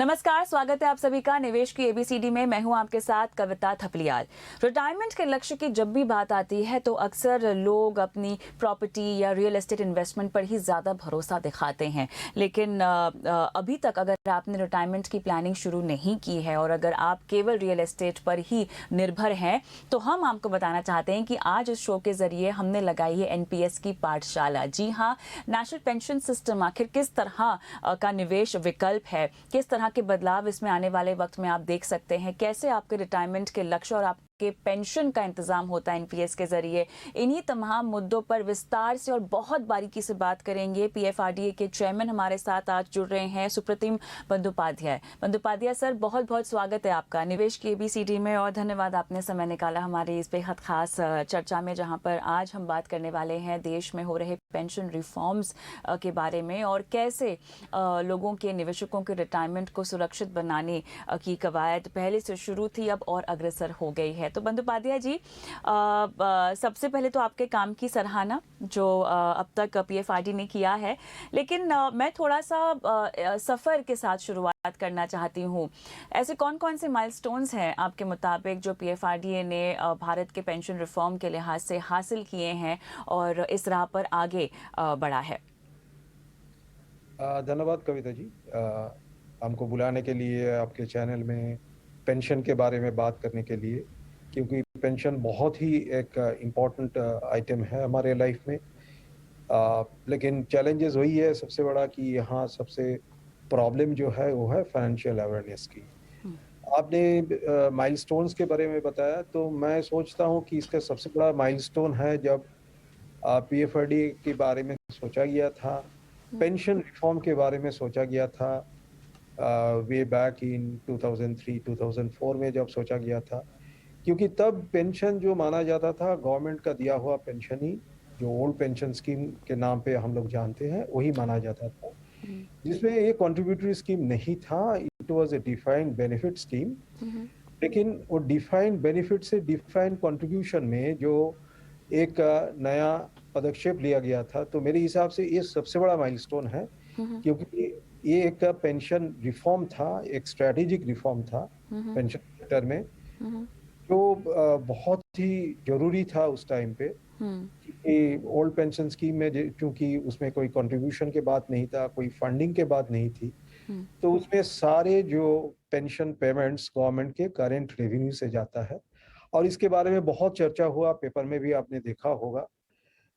नमस्कार, स्वागत है आप सभी का निवेश की एबीसीडी में। मैं हूं आपके साथ कविता थपलियाल। रिटायरमेंट के लक्ष्य की जब भी बात आती है तो अक्सर लोग अपनी प्रॉपर्टी या रियल एस्टेट इन्वेस्टमेंट पर ही ज़्यादा भरोसा दिखाते हैं। लेकिन अभी तक अगर आपने रिटायरमेंट की प्लानिंग शुरू नहीं की है और अगर आप केवल रियल एस्टेट पर ही निर्भर हैं, तो हम आपको बताना चाहते हैं कि आज इस शो के जरिए हमने लगाई है एनपीएस की पाठशाला। जी हाँ, नेशनल पेंशन सिस्टम आखिर किस तरह का निवेश विकल्प है, किस तरह के बदलाव इसमें आने वाले वक्त में आप देख सकते हैं, कैसे आपके रिटायरमेंट के लक्ष्य और आपके पेंशन का इंतजाम होता है एनपीएस के जरिए। इन्हीं तमाम मुद्दों पर विस्तार से और बहुत बारीकी से बात करेंगे। पीएफआरडीए के चेयरमैन हमारे साथ आज जुड़ रहे हैं, सुप्रतिम बंदोपाध्याय सर, बहुत बहुत स्वागत है आपका निवेश की एबीसीडी में और धन्यवाद आपने समय निकाला हमारी इस बेहद खास चर्चा में, जहां पर आज हम बात करने वाले हैं देश में हो रहे पेंशन रिफॉर्म्स के बारे में और कैसे लोगों के निवेशकों के रिटायरमेंट को सुरक्षित बनाने की कवायद पहले से शुरू थी, अब और अग्रसर हो गई है। तो बंदोपाध्याय जी, सबसे पहले तो आपके काम की सराहना जो अब तक पीएफआरडी ने किया है, लेकिन मैं थोड़ा सा सफ़र के साथ शुरुआत करना चाहती हूँ। ऐसे कौन कौन से माइलस्टोन्स हैं आपके मुताबिक जो पीएफआरडीए ने भारत के पेंशन रिफॉर्म के लिहाज से हासिल किए हैं और इस राह पर आगे बढ़ा है? धन्यवाद कविता जी, हमको बुलाने के लिए आपके चैनल में पेंशन के बारे में बात करने के लिए, क्योंकि पेंशन बहुत ही एक इम्पॉर्टेंट आइटम है हमारे लाइफ में। लेकिन चैलेंजेस वही है सबसे बड़ा कि यहाँ सबसे प्रॉब्लम जो है वो है फाइनेंशियल अवेयरनेस की। आपने माइलस्टोन्स के बारे में बताया, तो मैं सोचता हूँ कि इसका सबसे बड़ा माइलस्टोन है जब पीएफआरडी के बारे में सोचा गया था, पेंशन रिफॉर्म के बारे में सोचा गया था वे बैक इन 2003-2004 में जब सोचा गया था, क्योंकि तब पेंशन जो माना जाता था गवर्नमेंट का दिया हुआ पेंशन ही, जो ओल्ड पेंशन स्कीम के नाम पे हम लोग जानते हैं, वही माना जाता था, जिसमें ये कंट्रीब्यूटरी स्कीम नहीं था। It was a defined benefit scheme. लेकिन वो डिफाइंड बेनिफिट से डिफाइंड कंट्रीब्यूशन में जो एक नया पदक्षेप लिया गया था, तो मेरे हिसाब से ये सबसे बड़ा माइलस्टोन है, क्योंकि ये एक पेंशन रिफॉर्म था, एक स्ट्रेटेजिक रिफॉर्म था पेंशन सेक्टर में, जो बहुत ही जरूरी था उस टाइम पे। कि ओल्ड पेंशन स्कीम में क्योंकि उसमें कोई कंट्रीब्यूशन के बात नहीं था, कोई फंडिंग के बात नहीं थी, तो उसमें सारे जो पेंशन पेमेंट्स गवर्नमेंट के करेंट रेवेन्यू से जाता है। और इसके बारे में बहुत चर्चा हुआ, पेपर में भी आपने देखा होगा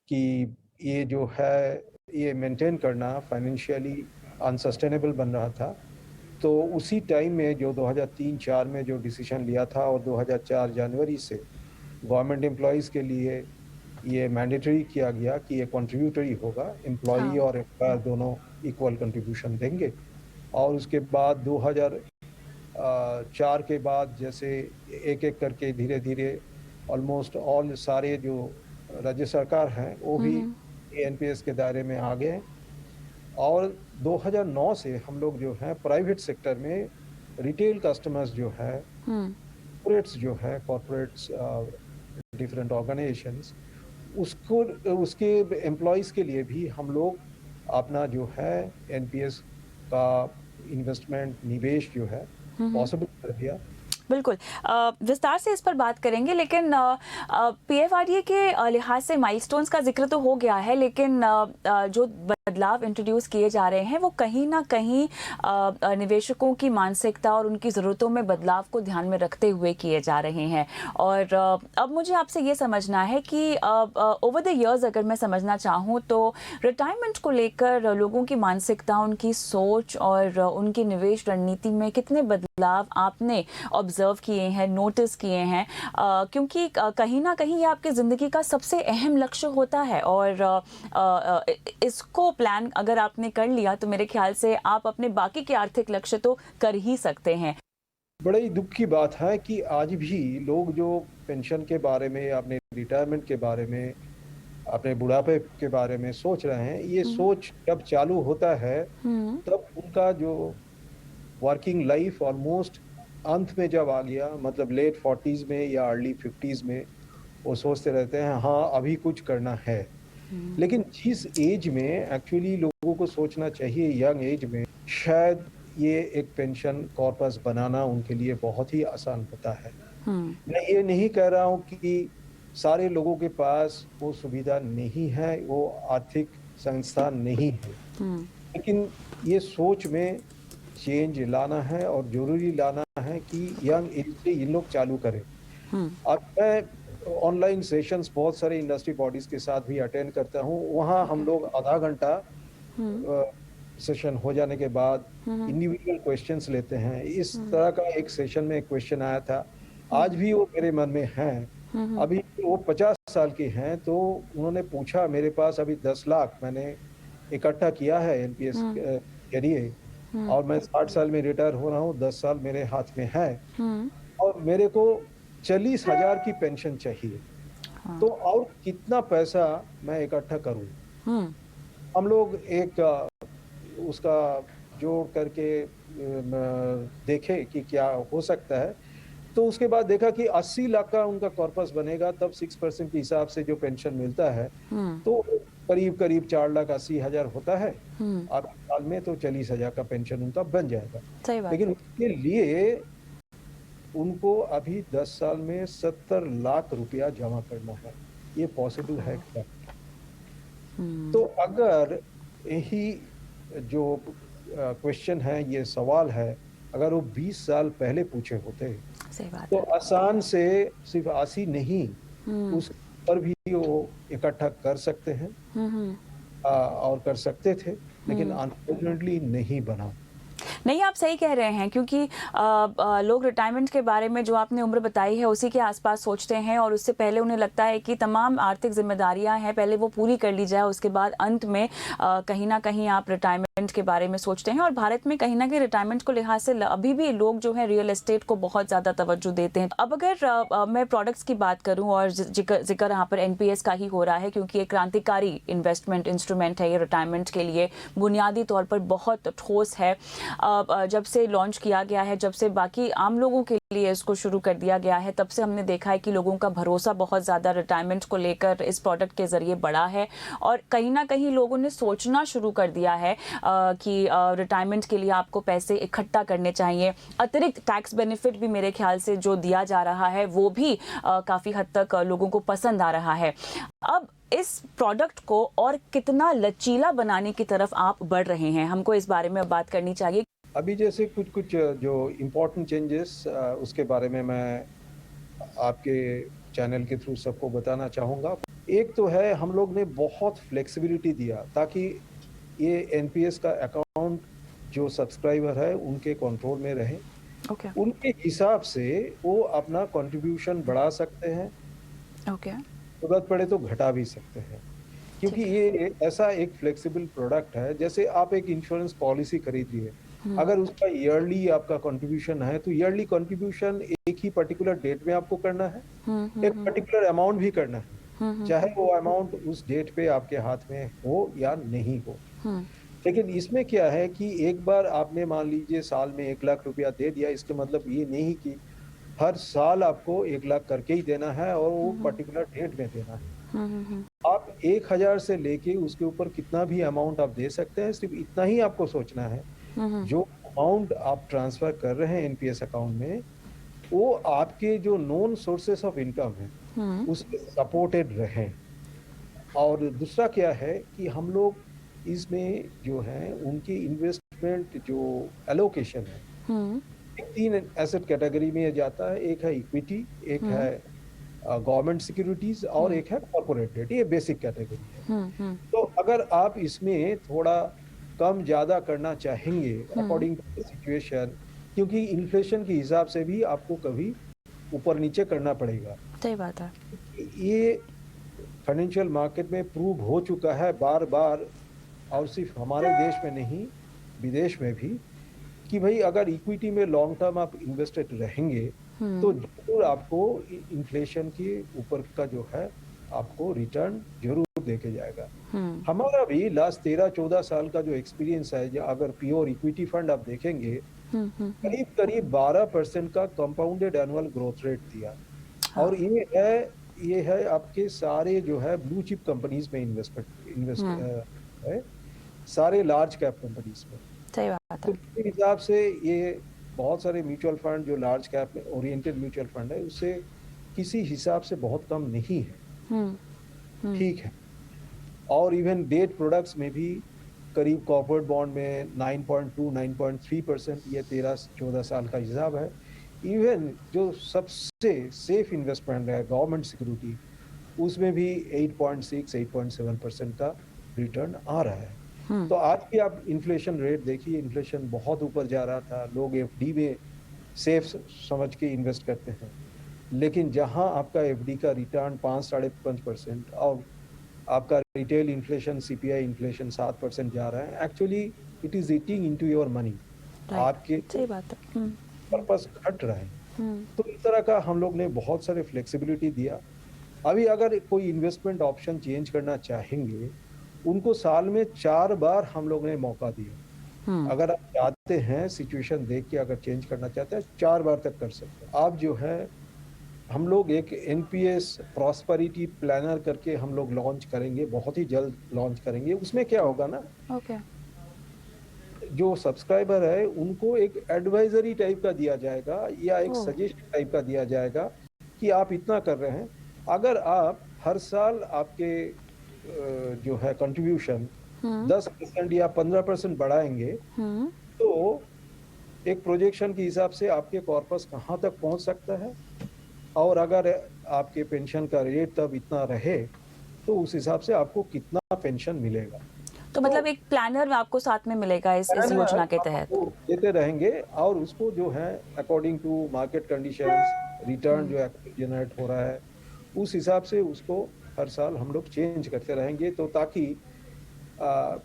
कि ये जो है ये मेंटेन करना फाइनेंशियली अनसस्टेनेबल बन रहा था। तो उसी टाइम में जो 2003-4 में जो डिसीजन लिया था और 2004 जनवरी से गवर्नमेंट एम्प्लॉयज़ के लिए ये मैंडेटरी किया गया कि ये कंट्रीब्यूटरी होगा, एम्प्लॉई और एम्प्लॉयर दोनों इक्वल कंट्रीब्यूशन देंगे। और उसके बाद 2004 के बाद जैसे एक एक करके धीरे धीरे ऑलमोस्ट ऑल सारे जो राज्य सरकार हैं वो भी एनपीएस के दायरे में आ गए। और 2009 से हम लोग जो है प्राइवेट सेक्टर में रिटेल कस्टमर्स जो है, कॉर्पोरेट्स जो है, कॉर्पोरेट्स डिफरेंट ऑर्गेनाइजेशंस, उसको उसके एम्प्लॉयज़ के लिए भी हम लोग अपना जो है एनपीएस का इन्वेस्टमेंट निवेश जो है पॉसिबल कर दिया। बिल्कुल, विस्तार से इस पर बात करेंगे, लेकिन पीएफआरडीए के लिहाज से माइलस्टोन्स का जिक्र तो हो गया है, लेकिन जो बदलाव इंट्रोड्यूस किए जा रहे हैं वो कहीं ना कहीं निवेशकों की मानसिकता और उनकी ज़रूरतों में बदलाव को ध्यान में रखते हुए किए जा रहे हैं। और अब मुझे आपसे ये समझना है कि ओवर द इयर्स अगर मैं समझना चाहूँ तो रिटायरमेंट को लेकर लोगों की मानसिकता, उनकी सोच और उनकी निवेश रणनीति में कितने बदलाव आपने ऑब्जर्व किए हैं, नोटिस किए हैं, क्योंकि कहीं ना कहीं ये आपकी ज़िंदगी का सबसे अहम लक्ष्य होता है और इसको प्लान अगर आपने कर लिया तो मेरे ख्याल से आप अपने बाकी के आर्थिक लक्ष्य तो कर ही सकते हैं। बड़े ही दुख की बात है कि आज भी लोग जो पेंशन के बारे में, अपने रिटायरमेंट के बारे में, अपने बुढ़ापे के बारे में सोच रहे हैं, ये सोच जब चालू होता है तब उनका जो वर्किंग लाइफ ऑलमोस्ट अंत में जब आ गया, मतलब लेट 40s में या अर्ली 50s में, वो सोचते रहते हैं हाँ अभी कुछ करना है। लेकिन जिस एज में एक्चुअली लोगों को सोचना चाहिए, यंग एज में, शायद ये एक पेंशन कॉर्पस बनाना उनके लिए बहुत ही आसान होता है। हम्म, मैं ये नहीं कह रहा हूँ कि सारे लोगों के पास वो सुविधा नहीं है, वो आर्थिक संस्था नहीं है, हम्म, लेकिन ये सोच में चेंज लाना है और ज़रूरी लाना है कि यंग एज से ये लोग चालू करें। हम्म, अब मैं ऑनलाइन सेशंस बहुत सारे इंडस्ट्री बॉडीज़ के साथ भी अटेंड करता हूँ। वहाँ हम ओके, लोग आधा घंटा हम्म, सेशन हो जाने के बाद हम्म, इंडिविजुअल क्वेश्चंस लेते हैं। इस हम्म, तरह का एक सेशन में एक क्वेश्चन आया था, हम्म, आज भी वो मेरे मन में है। हम्म, अभी वो 50 साल के हैं, तो उन्होंने पूछा, मेरे पास अभी 10 लाख मैंने इकट्ठा किया है एनपीएस हम्म, के जरिए, हम्म, और मैं 60 साल में रिटायर हो रहा हूँ, 10 साल मेरे हाथ में है हम्म, और मेरे को 40,000 की पेंशन चाहिए। हाँ, तो और कितना पैसा मैं इकट्ठा करूँ? हम्म, हम लोग एक उसका जोड़ करके देखे कि क्या हो सकता है। तो उसके बाद देखा कि 80 लाख का उनका कॉर्पस बनेगा, तब 6% के हिसाब से जो पेंशन मिलता है, हम्म, तो करीब-करीब 4,80,000 होता है। हम्म, अब साल में तो 40,000 का पेंशन उनका बन जाएगा। सही बात लेकिन है। उसके लिए उनको अभी 10 साल में 70 लाख रुपया जमा करना है। ये पॉसिबल है क्या? हम्म, तो अगर यही जो क्वेश्चन है, ये सवाल है, अगर वो 20 साल पहले पूछे होते, सही बात तो है। आसान से सिर्फ 80 नहीं, हम्म, उस पर भी वो इकट्ठा कर सकते हैं, हम्म, और कर सकते थे, लेकिन हम्म, अनफॉर्चुनेटली नहीं बना। नहीं, आप सही कह रहे हैं क्योंकि लोग रिटायरमेंट के बारे में जो आपने उम्र बताई है उसी के आसपास सोचते हैं और उससे पहले उन्हें लगता है कि तमाम आर्थिक जिम्मेदारियां हैं, पहले वो पूरी कर ली जाए, उसके बाद अंत में कहीं ना कहीं आप रिटायरमेंट के बारे में सोचते हैं। और भारत में कहीं ना कहीं रिटायरमेंट को लिहाज से अभी भी लोग जो है रियल एस्टेट को बहुत ज़्यादा तवज्जो देते हैं। अब अगर मैं प्रोडक्ट्स की बात करूं और जिक्र यहाँ पर एनपीएस का ही हो रहा है क्योंकि एक क्रांतिकारी इन्वेस्टमेंट इंस्ट्रूमेंट है ये रिटायरमेंट के लिए, बुनियादी तौर पर बहुत ठोस है। जब से लॉन्च किया गया है, जब से बाकी आम लोगों के लिए इसको शुरू कर दिया गया है, तब से हमने देखा है कि लोगों का भरोसा बहुत ज़्यादा रिटायरमेंट को लेकर इस प्रोडक्ट के ज़रिए बढ़ा है। और कहीं ना कहीं लोगों ने सोचना शुरू कर दिया है कि रिटायरमेंट के लिए आपको पैसे इकट्ठा करने चाहिए। अतिरिक्त टैक्स बेनिफिट भी मेरे ख्याल से जो दिया जा रहा है वो भी काफ़ी हद तक लोगों को पसंद आ रहा है। अब इस प्रोडक्ट को और कितना लचीला बनाने की तरफ आप बढ़ रहे हैं, हमको इस बारे में बात करनी चाहिए। अभी जैसे कुछ-कुछ जो इम्पोर्टेंट चेंजेस, उसके बारे में मैं आपके चैनल के थ्रू सबको बताना चाहूँगा। एक तो है, हम लोग ने बहुत फ्लेक्सिबिलिटी दिया ताकि ये एनपीएस का अकाउंट जो सब्सक्राइबर है उनके कंट्रोल में रहे। ओके, उनके हिसाब से वो अपना कंट्रीब्यूशन बढ़ा सकते हैं, ओके, ज़रूरत पड़े तो घटा भी सकते हैं। क्योंकि ठीक है। ये ऐसा एक फ्लेक्सिबल प्रोडक्ट है, जैसे आप एक इंश्योरेंस पॉलिसी खरीद लिए, हम्म, अगर उसका ईयरली आपका कंट्रीब्यूशन है, तो ईयरली कंट्रीब्यूशन एक ही पर्टिकुलर डेट में आपको करना है, हम्म, एक हम्म, पर्टिकुलर अमाउंट भी करना है, हम्म, चाहे वो अमाउंट उस डेट पे आपके हाथ में हो या नहीं हो। हम्म, लेकिन इसमें क्या है कि एक बार आपने मान लीजिए साल में 1 लाख रुपया दे दिया, इसका मतलब ये नहीं कि हर साल आपको 1 लाख करके ही देना है और वो हम्म, पर्टिकुलर डेट में देना है। हम्म, आप 1,000 से लेके उसके ऊपर कितना भी अमाउंट आप दे सकते हैं, सिर्फ इतना ही आपको सोचना है, हम्म, जो अमाउंट आप ट्रांसफर कर रहे हैं एनपीएस अकाउंट में, वो आपके जो नोन सोर्सेस ऑफ इनकम है, हम्म, उससे सपोर्टेड रहें। और दूसरा क्या है कि हम लोग इसमें जो है उनकी इन्वेस्टमेंट जो एलोकेशन है, हम्म, 3 एसेट कैटेगरी में जाता है, एक है इक्विटी, एक हम्म, है गवर्नमेंट सिक्योरिटीज और हम्म, एक है कॉर्पोरेट डेट, ये बेसिक कैटेगरी है। हम्म, तो अगर आप इसमें थोड़ा कम ज़्यादा करना चाहेंगे हम्म, अकॉर्डिंग टू द सिचुएशन, क्योंकि इन्फ्लेशन के हिसाब से भी आपको कभी ऊपर-नीचे करना पड़ेगा। सही बात है। ये फाइनेंशियल मार्केट में प्रूव हो चुका है बार-बार, और सिर्फ हमारे देश में नहीं, विदेश में भी, कि भई अगर इक्विटी में लॉन्ग टर्म आप इन्वेस्टेड रहेंगे, तो हम्म, ज़रूर आपको इन्फ्लेशन के ऊपर का जो है, आपको रिटर्न ज़रूर देके जाएगा। हम्म, हमारा भी लास्ट 13-14 साल का जो एक्सपीरियंस है, जो अगर प्योर इक्विटी फंड आप देखेंगे, हम्म, करीब-करीब 12% का कंपाउंडेड एनुअल ग्रोथ रेट दिया। और हाँ, ये है आपके सारे जो है ब्लू चिप कंपनीज़ में इन्वेस्ट हम्म, है, सारे लार्ज कैप कंपनीज़ में। सही बात। बात तो है। मेरे हिसाब से ये बहुत सारे म्यूचुअल फंड जो लार्ज कैप में ओरिएंटेड म्यूचुअल फंड है, उससे किसी हिसाब से बहुत कम नहीं है, हुँ, हुँ, ठीक है। और इवन डेट प्रोडक्ट्स में भी करीब कॉर्पोरेट बॉन्ड में 9.2 9.3% ये 13-14 साल का हिसाब है। इवन जो सबसे सेफ इन्वेस्टमेंट है गवर्नमेंट सिक्योरिटी, उसमें भी 8.6 8.7% का रिटर्न आ रहा है। हुँ, तो आज भी आप इन्फ्लेशन रेट देखिए, इन्फ्लेशन बहुत ऊपर जा रहा था, लोग एफडी में सेफ समझ के इन्वेस्ट करते हैं। लेकिन जहां आपका एफडी का रिटर्न 5 साढ़े 5% और आपका रिटेल इन्फ्लेशन सीपीआई इन्फ्लेशन 7% जा रहा है, actually it is eating into your money, right, आपके सही बात है। हुँ, पर्पस घट रहा है। हुँ, तो इस तरह का हम लोग ने बहुत सारे फ्लेक्सिबिलिटी दिया। अभी अगर कोई इन्वेस्टमेंट ऑप्शन चेंज करना चाहेंगे, उनको साल में 4 बार हम लोग ने मौका दिया। हुँ, अगर आप चाहते हैं सिचुएशन देख के अगर चेंज करना चाहते हैं, 4 बार तक कर सकते हैं। आप जो है हम लोग एक एनपीएस प्रॉस्पेरिटी प्लानर करके हम लोग लॉन्च करेंगे, बहुत ही जल्द लॉन्च करेंगे। उसमें क्या होगा ना, ओके, जो सब्सक्राइबर है उनको एक एडवाइजरी टाइप का दिया जाएगा या एक ओह! सजेशन टाइप का दिया जाएगा कि आप इतना कर रहे हैं। अगर आप हर साल आपके जो है कंट्रीब्यूशन हुँ, 10% या 15% बढ़ाएंगे, हुँ, तो एक प्रोजेक्शन के हिसाब से आपके कॉर्पस कहाँ तक पहुंच सकता है, और अगर आपके पेंशन का रेट तब इतना रहे, तो उस हिसाब से आपको कितना पेंशन मिलेगा। तो तो मतलब एक प्लानर आपको साथ में मिलेगा इस प्लानर योजना के तहत? आपको देते रहेंगे और उसको जो है according to market conditions, return हुँ, जो जनरेट हो रहा है, उस हिसाब से उसको हर साल हम लोग चेंज करते रहेंगे, तो ताकि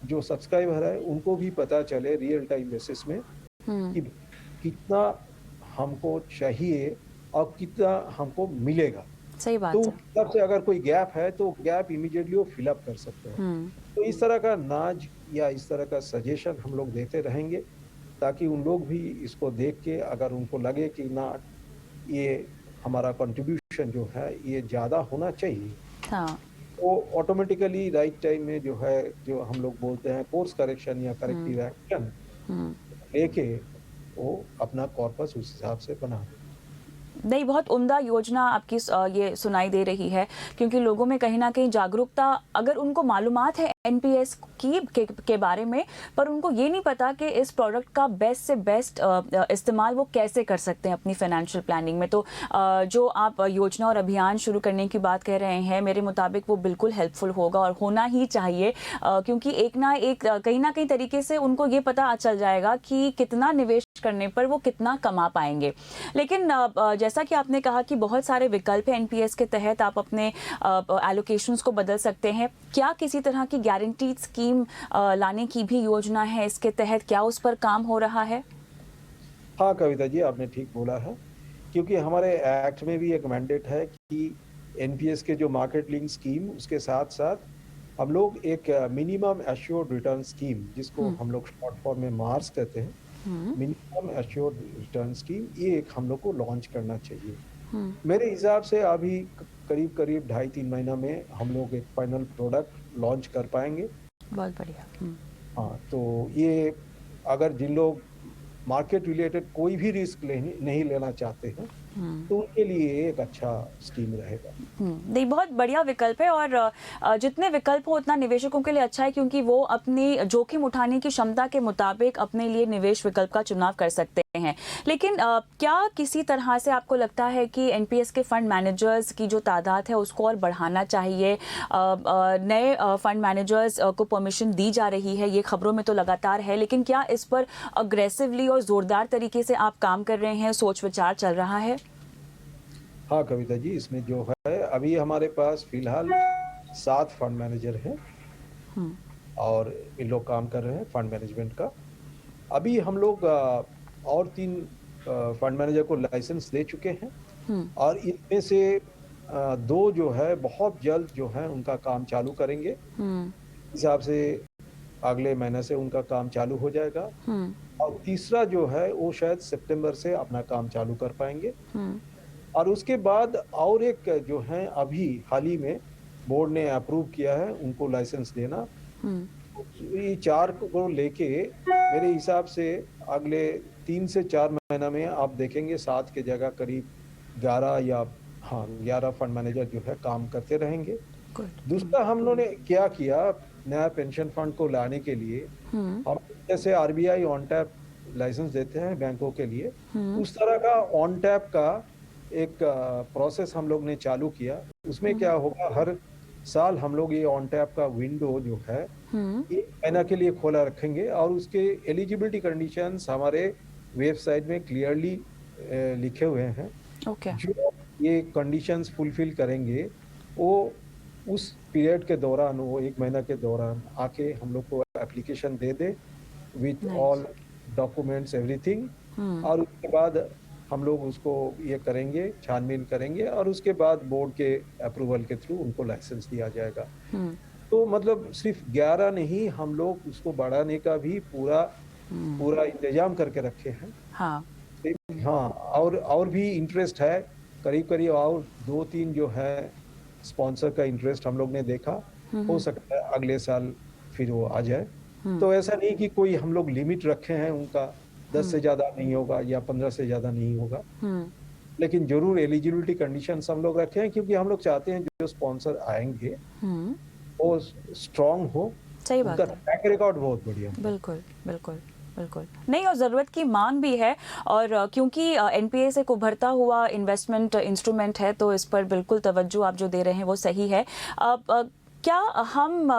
जो सब्सक्राइबर है उनको भी पता चले रियल टाइम बेसिस में हुँ, कि कितना हमको चाहिए और कितना हमको मिलेगा। सही तो बात उस है। हिसाब से अगर कोई गैप है तो गैप इमीडिएटली वो फिल अप कर सकते हैं। हुँ, तो इस तरह का नाज या इस तरह का सजेशन हम लोग देते रहेंगे, ताकि उन लोग भी इसको देख के अगर उनको लगे कि ना ये हमारा कंट्रीब्यूशन जो है ये ज़्यादा होना चाहिए, हाँ, तो ऑटोमेटिकली राइट टाइम में जो है जो हम लोग बोलते हैं कोर्स करेक्शन या हुँ, करेक्टिव एक्शन हुँ। लेके वो अपना कॉर्पस उस हिसाब से बना। नहीं, बहुत उम्दा योजना आपकी ये सुनाई दे रही है क्योंकि लोगों में कहीं न कहीं जागरूकता अगर उनको मालूमात है एनपीएस के बारे में, पर उनको ये नहीं पता कि इस प्रोडक्ट का बेस्ट से बेस्ट इस्तेमाल वो कैसे कर सकते हैं अपनी फाइनेंशियल प्लानिंग में। तो जो आप योजना और अभियान शुरू करने की बात कह रहे हैं, मेरे मुताबिक वो बिल्कुल हेल्पफुल होगा और होना ही चाहिए क्योंकि एक ना एक कहीं न कहीं तरीके से उनको ये पता चल जाएगा कि कितना निवेश करने पर वो कितना कमा पाएँगे। लेकिन जैसा कि आपने कहा कि बहुत सारे विकल्प हैं एनपीएस के तहत आप अपने एलोकेशंस को बदल सकते हैं। क्या किसी तरह की गारंटीड स्कीम लाने की भी योजना है इसके तहत? क्या उस पर काम हो रहा है? हाँ, कविता जी आपने ठीक बोला है, क्योंकि हमारे एक्ट में भी एक मैंडेट है कि एनपीएस के जो मार्केट लिंक स्कीम उसके साथ-साथ हम लोग एक मिनिमम एश्योर्ड रिटर्न स्कीम, जिसको हुँ, हम लोग शॉर्ट फॉर्म में मार्स कहते हैं, हुँ, मिनिमम एश्योर्ड रिटर्न स्कीम, ये एक हम लोग को लॉन्च करना चाहिए। हुँ, मेरे हिसाब से अभी करीब-करीब 2.5-3 महीना में हम लोग एक फाइनल प्रोडक्ट लॉन्च कर पाएँगे। बहुत बढ़िया। हुँ, हाँ, तो ये अगर जिन लोग मार्केट रिलेटेड कोई भी रिस्क नहीं लेना चाहते हैं, हुँ। तो उनके लिए एक अच्छा स्कीम रहेगा। नहीं, बहुत बढ़िया विकल्प है और जितने विकल्प हो उतना निवेशकों के लिए अच्छा है क्योंकि वो अपनी जोखिम उठाने की क्षमता के मुताबिक अपने लिए निवेश विकल्प का चुनाव कर सकते हैं। लेकिन क्या किसी तरह से आपको लगता है कि एनपीएस के फंड मैनेजर्स की जो तादाद है उसको और बढ़ाना चाहिए? नए फंड मैनेजर्स को परमिशन दी जा रही है, ये खबरों में तो लगातार है, लेकिन क्या इस पर अग्रेसिवली और ज़ोरदार तरीके से आप काम कर रहे हैं, सोच-विचार चल रहा है? हाँ, कविता जी, इसमें जो है अभी हमारे पास फ़िलहाल 7 फंड मैनेजर हैं हुँ, और इन लोग काम कर रहे हैं फंड मैनेजमेंट का। अभी हम लोग और 3 फंड मैनेजर को लाइसेंस दे चुके हैं हुँ, और इनमें से 2 जो है बहुत जल्द जो है उनका काम चालू करेंगे। हुँ, हिसाब से अगले महीने से उनका काम चालू हो जाएगा हुँ, और तीसरा जो है वो शायद सितंबर से अपना काम चालू कर पाएँगे हुँ, और उसके बाद और एक जो है अभी हाल ही में बोर्ड ने अप्रूव किया है उनको लाइसेंस देना, हुँ। ये 4 को लेके मेरे हिसाब से अगले 3 से 4 महीना में आप देखेंगे 7 की जगह करीब 11 या हाँ 11 फंड मैनेजर जो है काम करते रहेंगे। गुड। दूसरा हम लोगों ने क्या किया, नया पेंशन फंड को लाने के लिए हम जैसे आरबीआई ऑन टैप लाइसेंस देते हैं बैंकों के लिए, उस तरह का ऑन टैप का एक प्रोसेस हम लोग ने चालू किया। उसमें क्या होगा, हर साल हम लोग ये ऑन टैप का विंडो जो है 1 महीना के लिए खोला रखेंगे और उसके एलिजिबिलिटी कंडीशंस हमारे वेबसाइट में क्लियरली लिखे हुए हैं। ओके। जो ये कंडीशंस फुलफिल करेंगे वो उस पीरियड के दौरान, वो 1 महीना के दौरान आके हम लोग को application they they with all documents everything, और उसके बाद हम लोग उसको ये करेंगे, छानबीन करेंगे और उसके बाद बोर्ड के अप्रूवल के थ्रू उनको लाइसेंस दिया जाएगा। तो मतलब सिर्फ 11 नहीं, हम लोग उसको बढ़ाने का भी पूरा इंतजाम करके रखे हैं। हाँ। हाँ, और भी इंटरेस्ट है, करीब करीब और 2-3 जो है स्पॉन्सर का इंटरेस्ट हम लोग ने देखा। हो सकता है अगले साल फिर वो आ जाए। तो ऐसा नहीं कि कोई हम लोग लिमिट रखे हैं उनका, 10 से ज्यादा नहीं होगा या 15 से ज्यादा नहीं होगा, लेकिन जरूर एलिजिबिलिटी कंडीशंस हम लोग रखे हैं, क्योंकि हम लोग चाहते हैं जो स्पॉन्सर आएंगे वो स्ट्रांग हो, सही बात उनका है। ट्रैक रिकॉर्ड बहुत बढ़िया हो। बिल्कुल बिल्कुल बिल्कुल नहीं, और ज़रूरत की मांग भी है, और क्योंकि एनपीएस एक उभरता हुआ इन्वेस्टमेंट इंस्ट्रूमेंट है, तो इस पर बिल्कुल तवज्जो आप जो दे रहे हैं वो सही है। क्या हम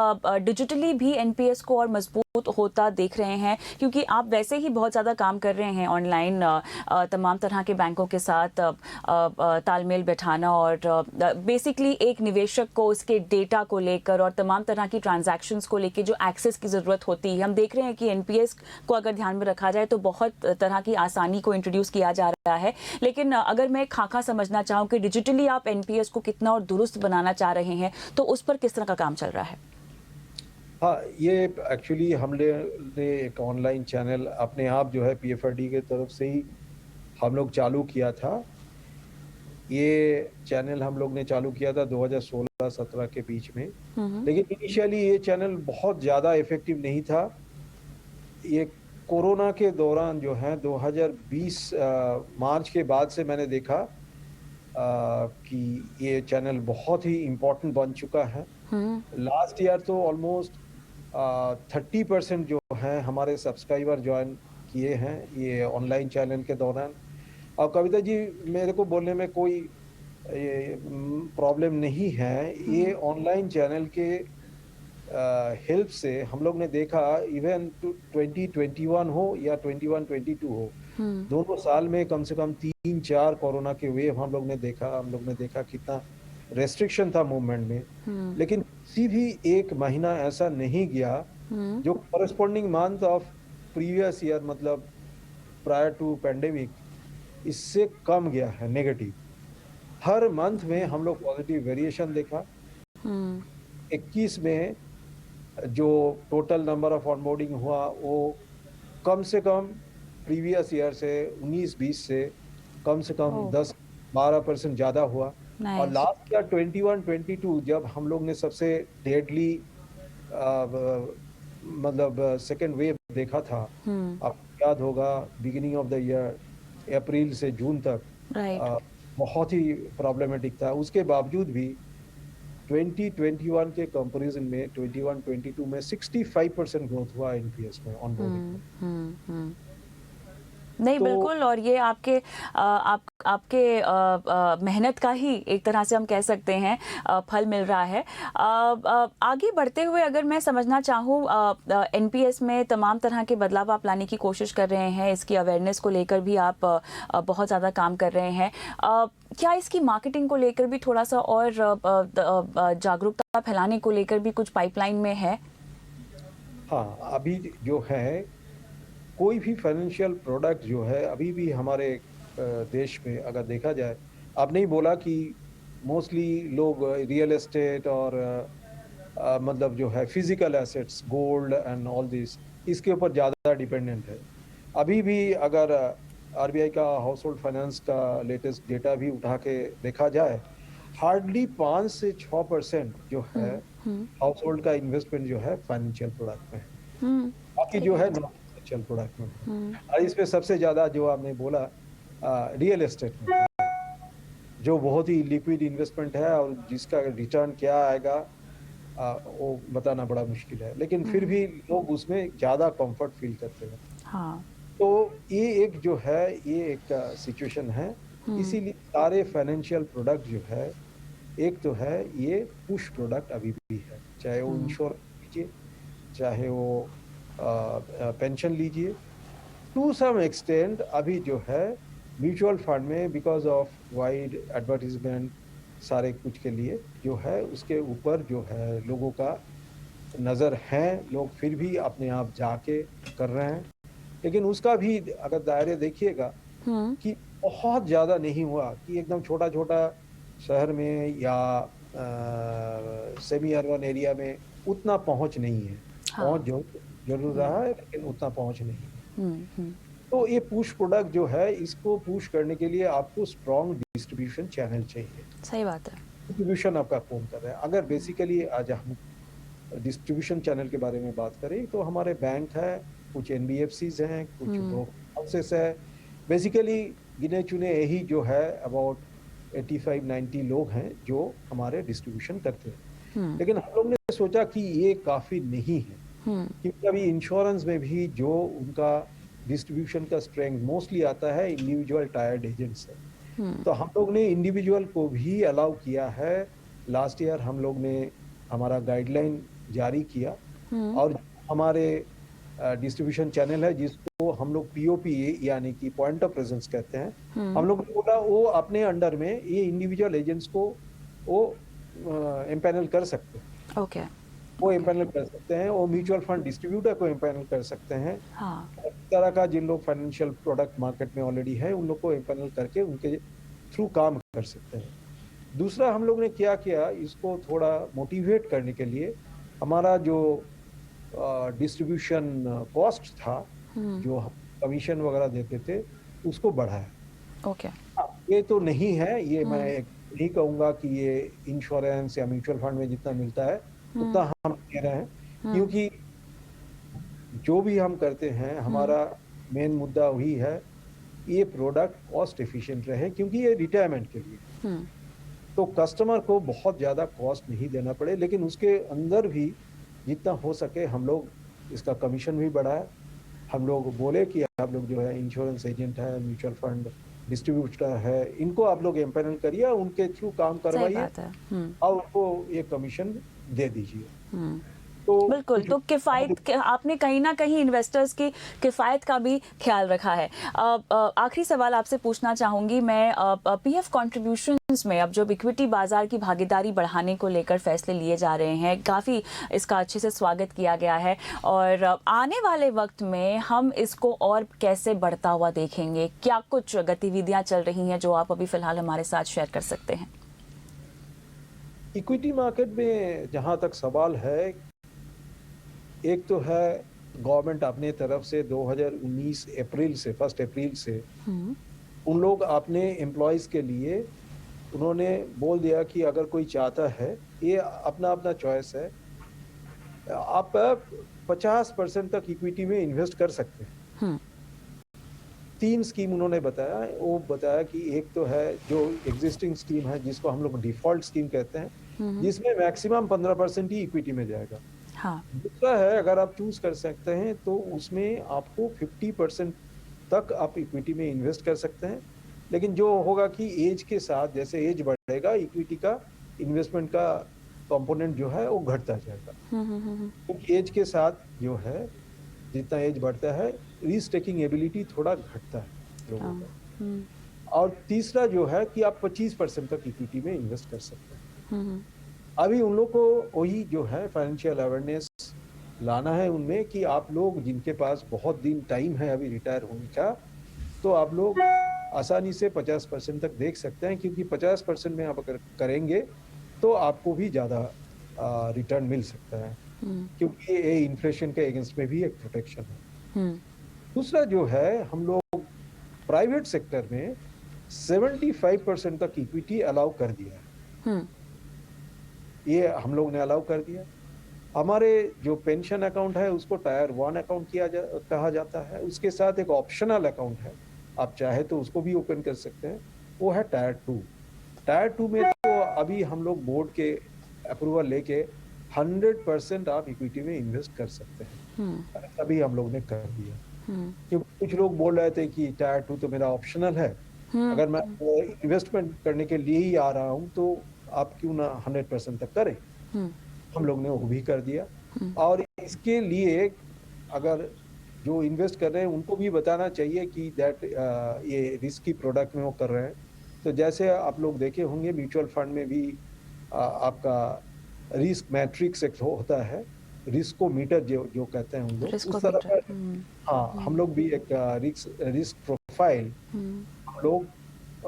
डिजिटली भी एनपीएस को और मजबूत होता देख रहे हैं, क्योंकि आप वैसे ही बहुत ज़्यादा काम कर रहे हैं ऑनलाइन, तमाम तरह के बैंकों के साथ तालमेल बैठाना, और बेसिकली एक निवेशक को उसके डेटा को लेकर और तमाम तरह की ट्रांजैक्शंस को लेकर जो एक्सेस की ज़रूरत होती है, हम देख रहे हैं कि एनपीएस को अगर ध्यान में रखा जाए तो बहुत तरह की आसानी को इंट्रोड्यूस किया जा रहा है। लेकिन अगर मैं खाका समझना चाहूँ कि डिजिटली आप एनपीएस को कितना और दुरुस्त बनाना चाह रहे हैं, तो उस पर किस तरह का काम चल रहा है? हाँ, ये एक्चुअली हमने एक ऑनलाइन चैनल अपने आप जो है पीएफआरडी के तरफ से ही हम लोग चालू किया था। ये चैनल हम लोग ने चालू किया था 2016-17 के बीच में, लेकिन इनिशियली ये चैनल बहुत ज़्यादा इफेक्टिव नहीं था। ये कोरोना के दौरान जो है 2020 मार्च के बाद से मैंने देखा कि ये चैनल बहुत ही इम्पोर्टेंट बन चुका है। लास्ट ईयर तो ऑलमोस्ट 30% जो हैं हमारे सब्सक्राइबर ज्वाइन किए हैं ये ऑनलाइन चैनल के दौरान। और कविता जी, मेरे को बोलने में कोई प्रॉब्लम नहीं है। ये ऑनलाइन चैनल के हेल्प से हम लोग ने देखा, इवन 2021 हो या 21-22 हो, दोनों साल में कम से कम 3-4 कोरोना के वेव हम लोग ने देखा कितना रेस्ट्रिक्शन था मूवमेंट में, लेकिन किसी भी एक महीना ऐसा नहीं गया जो corresponding month of previous year, मतलब प्रायर टू पैंडेमिक, इससे कम गया है नेगेटिव। हर मंथ में हम लोग पॉजिटिव वेरिएशन देखा। 21 में जो टोटल नंबर ऑफ ऑनबोर्डिंग हुआ वो कम से कम प्रीवियस ईयर से 19-20 से कम से कम 10-12% ज़्यादा हुआ। और लास्ट ईयर 21-22 जब हम लोग ने सबसे डेडली मतलब सेकेंड वेव देखा था, आपको याद होगा बिगिनिंग ऑफ द ईयर अप्रैल से जून तक बहुत ही प्रॉब्लमेटिक था। उसके बावजूद भी 2021 के कंपैरिजन में 21-22 में 65% ग्रोथ हुआ एनपीएस में ऑनबोर्डिंग। नहीं तो, बिल्कुल, और ये आपके मेहनत का ही एक तरह से हम कह सकते हैं फल मिल रहा है। आगे बढ़ते हुए अगर मैं समझना चाहूँ, एनपीएस में तमाम तरह के बदलाव आप लाने की कोशिश कर रहे हैं, इसकी अवेयरनेस को लेकर भी आप बहुत ज़्यादा काम कर रहे हैं। क्या इसकी मार्केटिंग को लेकर भी थोड़ा सा और जागरूकता फैलाने को लेकर भी कुछ पाइपलाइन में है? हाँ, अभी जो है कोई भी फाइनेंशियल प्रोडक्ट जो है अभी भी हमारे देश में अगर देखा जाए, आपने ही बोला कि मोस्टली लोग रियल एस्टेट और मतलब जो है physical assets, gold and all this, इसके ऊपर ज़्यादा डिपेंडेंट है। अभी भी अगर आरबीआई का हाउस होल्ड फाइनेंस का लेटेस्ट डेटा भी उठा के देखा जाए, हार्डली 5 से 6% जो है हाउस होल्ड का इन्वेस्टमेंट जो है फाइनेंशियल प्रोडक्ट में है, बाकी जो है नॉन फाइनेंशियल प्रोडक्ट में है। और इसमें सबसे ज्यादा जो आपने बोला रियल एस्टेट में है, जो बहुत ही लिक्विड इन्वेस्टमेंट है और जिसका रिटर्न क्या आएगा वो बताना बड़ा मुश्किल है, लेकिन फिर भी लोग उसमें ज्यादा कंफर्ट फील करते हैं। हाँ। तो ये एक जो है ये एक सिचुएशन है, इसीलिए सारे फाइनेंशियल प्रोडक्ट जो है, एक तो है ये पुश प्रोडक्ट अभी भी है, चाहे वो इंश्योरेंस लीजिए, चाहे वो पेंशन लीजिए, टू सम एक्सटेंट अभी जो है म्यूचुअल फंड में बिकॉज ऑफ वाइड एडवर्टीजमेंट सारे कुछ के लिए जो है उसके ऊपर जो है लोगों का नज़र है, लोग फिर भी अपने आप जाके कर रहे हैं, लेकिन उसका भी अगर दायरे देखिएगा कि बहुत ज़्यादा नहीं हुआ कि एकदम छोटा छोटा शहर में या सेमी अर्बन एरिया में उतना पहुंच नहीं है। पहुंच जो जरूर रहा है लेकिन उतना पहुंच नहीं है। तो ये पुश प्रोडक्ट जो है इसको पुश करने के लिए आपको स्ट्रॉन्ग डिस्ट्रीब्यूशन चैनल चाहिए। सही बात है। डिस्ट्रीब्यूशन आपका कौन कर रहा है? अगर बेसिकली आज हम डिस्ट्रीब्यूशन चैनल के बारे में बात करें तो हमारे बैंक है, कुछ NBFCs हैं, कुछ हाउसेस है, बेसिकली गिने चुने यही जो है अबाउट 85-90 लोग हैं जो हमारे डिस्ट्रीब्यूशन करते हैं। लेकिन हम लोग ने सोचा कि ये काफी नहीं है, क्योंकि अभी इंश्योरेंस में भी जो उनका डिस्ट्रीब्यूशन का स्ट्रेंथ मोस्टली आता है इंडिविजुअल टायर्ड एजेंट से। तो हम लोग ने इंडिविजुअल को भी अलाउ किया है। लास्ट ईयर हम लोग ने हमारा गाइडलाइन जारी किया और हमारे डिस्ट्रीब्यूशन चैनल है जिसको हम लोग POP यानी कि पॉइंट ऑफ प्रेजेंस कहते हैं, हम लोग ने बोला वो अपने अंडर में ये इंडिविजुअल एजेंट्स को वो एम्पैनल कर सकते हैं। ओके। वो एम्पैनल कर सकते हैं, वो म्यूचुअल फंड डिस्ट्रीब्यूटर को एम्पैनल कर सकते हैं। हाँ। इस तरह का जिन लोग फाइनेंशियल प्रोडक्ट मार्केट में ऑलरेडी है उन लोग को एम्पैनल करके उनके थ्रू काम कर सकते हैं। दूसरा हम लोग ने क्या किया, इसको थोड़ा मोटिवेट करने के लिए हमारा जो डिस्ट्रीब्यूशन कॉस्ट था, जो हम कमीशन वगैरह देते थे, उसको बढ़ाया। ओके। ये तो नहीं है, ये मैं नहीं कहूँगा कि ये इंश्योरेंस या म्यूचुअल फंड में जितना मिलता है उतना हम दे रहे हैं, क्योंकि जो भी हम करते हैं हमारा मेन मुद्दा वही है, ये प्रोडक्ट कॉस्ट एफिशिएंट रहे, क्योंकि ये रिटायरमेंट के लिए तो कस्टमर को बहुत ज़्यादा कॉस्ट नहीं देना पड़े, लेकिन उसके अंदर भी जितना हो सके हम लोग इसका कमीशन भी बढ़ाए। हम लोग बोले कि आप लोग जो है इंश्योरेंस एजेंट है, म्यूचुअल फंड डिस्ट्रीब्यूटर है, इनको आप लोग एम्पैनल करिए, उनके थ्रू काम करवाइए और उनको ये कमीशन दे दीजिए। तो बिल्कुल, तो किफ़ायत आपने कहीं ना कहीं इन्वेस्टर्स की किफ़ायत का भी ख्याल रखा है। आखिरी सवाल आपसे पूछना चाहूँगी मैं, PF कंट्रीब्यूशंस में अब जो इक्विटी बाजार की भागीदारी बढ़ाने को लेकर फैसले लिए जा रहे हैं, काफ़ी इसका अच्छे से स्वागत किया गया है और आने वाले वक्त में हम इसको और कैसे बढ़ता हुआ देखेंगे? क्या कुछ गतिविधियाँ चल रही हैं जो आप अभी फ़िलहाल हमारे साथ शेयर कर सकते हैं? इक्विटी मार्केट में जहाँ तक सवाल है, एक तो है गवर्नमेंट अपने तरफ से 2019 अप्रैल से 1 अप्रैल से उन लोग अपने एम्प्लॉयज़ के लिए उन्होंने बोल दिया कि अगर कोई चाहता है, ये अपना अपना चॉइस है, आप 50% तक इक्विटी में इन्वेस्ट कर सकते हैं। 3 स्कीम उन्होंने बताया। वो बताया कि एक तो है जो एग्जिस्टिंग स्कीम है जिसको हम लोग डिफॉल्ट स्कीम कहते हैं, जिसमें मैक्सिमम 15% ही इक्विटी में जाएगा। हाँ। दूसरा है अगर आप चूज कर सकते हैं तो उसमें आपको 50% तक आप इक्विटी में इन्वेस्ट कर सकते हैं, लेकिन जो होगा कि एज के साथ जैसे एज बढ़ेगा इक्विटी का इन्वेस्टमेंट का कंपोनेंट जो है वो घटता जाएगा, क्योंकि एज के साथ जो है जितना एज बढ़ता है रिस्क टेकिंग एबिलिटी थोड़ा घटता है लोगों का। और तीसरा जो है कि आप 25% तक इक्विटी में इन्वेस्ट कर सकते हैं। अभी उन लोग को वही जो है फाइनेंशियल अवेयरनेस लाना है उनमें कि आप लोग जिनके पास बहुत दिन टाइम है अभी रिटायर होने का, तो आप लोग आसानी से 50% तक देख सकते हैं, क्योंकि 50% में आप अगर करेंगे तो आपको भी ज़्यादा रिटर्न मिल सकता है, क्योंकि ये इन्फ्लेशन के अगेंस्ट में भी एक प्रोटेक्शन है। दूसरा जो है हम लोग प्राइवेट सेक्टर में 75% तक इक्विटी अलाउ कर दिया है। हम्म, ये हम लोग ने अलाउ कर दिया। हमारे जो पेंशन अकाउंट है उसको टायर 1 अकाउंट कहा जाता है। उसके साथ एक ऑप्शनल अकाउंट है, आप चाहे तो उसको भी ओपन कर सकते हैं, वो है टायर 2। टायर 2 में तो अभी हम लोग बोर्ड के अप्रूवल लेके 100% आप इक्विटी में इन्वेस्ट कर सकते हैं। अभी हम लोग ने कर दिया, क्योंकि कुछ लोग बोल रहे थे कि टायर 2 तो मेरा ऑप्शनल है, अगर मैं इन्वेस्टमेंट करने के लिए ही आ रहा हूँ तो आप क्यों ना 100% तक करें। हम लोग ने वो भी कर दिया। और इसके लिए अगर जो इन्वेस्ट कर रहे हैं उनको भी बताना चाहिए कि ये रिस्की प्रोडक्ट में वो कर रहे हैं। तो जैसे आप लोग देखे होंगे म्यूचुअल फंड में भी आपका रिस्क मैट्रिक्स एक होता है, रिस्को मीटर जो कहते हैं हम लोग, उस तरह रिस्कोमीटर। का। हाँ, हम लोग भी एक रिस्क प्रोफाइल हम लोग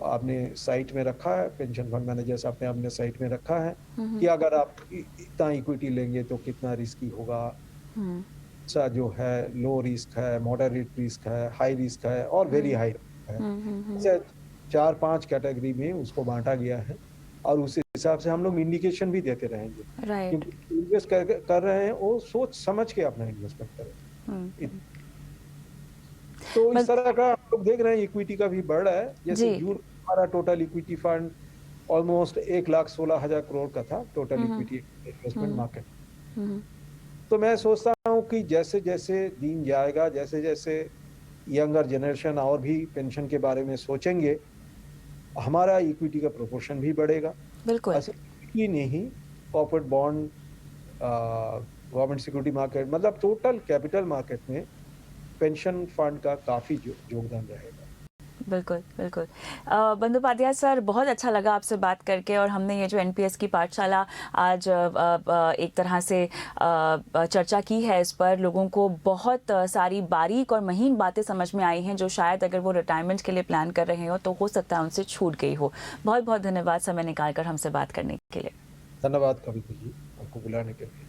आपने साइट में रखा है, पेंशन फंड मैनेजर साहब ने अपने साइट में रखा है कि अगर आप इतना इक्विटी लेंगे तो कितना रिस्की होगा। सा जो है लो रिस्क है, मॉडरेट रिस्क है, हाई रिस्क है और वेरी हाई रिस्क है। ऐसे 4-5 कैटेगरी में उसको बांटा गया है और उस हिसाब से हम लोग इंडिकेशन भी देते रहेंगे। राइट। क्योंकि इन्वेस्ट कर रहे हैं वो सोच समझ के अपना इन्वेस्टमेंट करें। तो इस तरह का हम लोग देख रहे हैं इक्विटी का भी बढ़ रहा है। जैसे जून हमारा total equity fund almost 1,16,000 crore का था, टोटल इक्विटी इन्वेस्टमेंट मार्केट। तो मैं सोचता हूँ कि जैसे जैसे दिन जाएगा, जैसे जैसे यंगर जनरेशन और भी पेंशन के बारे में सोचेंगे, हमारा इक्विटी का प्रोपोर्शन भी बढ़ेगा। बिल्कुल। इक्विटी नहीं, corporate bond, government security market, मतलब टोटल कैपिटल मार्केट में पेंशन फंड का काफी योगदान रहेगा। बिल्कुल बिल्कुल। बंदोपाध्याय सर, बहुत अच्छा लगा आपसे बात करके, और हमने ये जो एनपीएस की पाठशाला आज एक तरह से चर्चा की है, इस पर लोगों को बहुत सारी बारीक और महीन बातें समझ में आई हैं जो शायद अगर वो रिटायरमेंट के लिए प्लान कर रहे हो तो हो सकता है उनसे छूट गई हो। बहुत बहुत धन्यवाद समय निकाल कर हमसे बात करने के लिए। धन्यवाद कविता जी, हमको बुलाने के लिए।